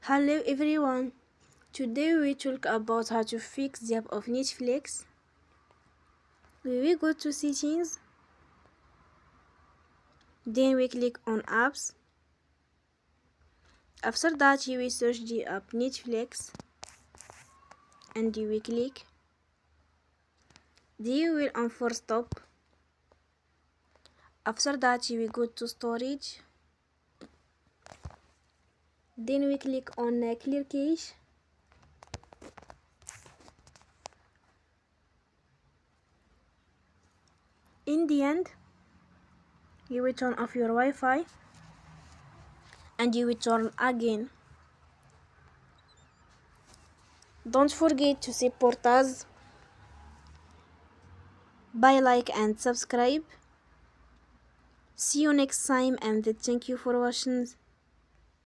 Hello everyone. Today we talk about how to fix the app of Netflix. We will go to settings. Then we click on apps. After that you will search the app Netflix and you will click. Then you will unforce stop. After that you will go to storage. Then we click on clear cache. In the end, you will turn off your Wi-Fi and you will turn again. Don't forget to support us by like and subscribe. See you next time and thank you for watching.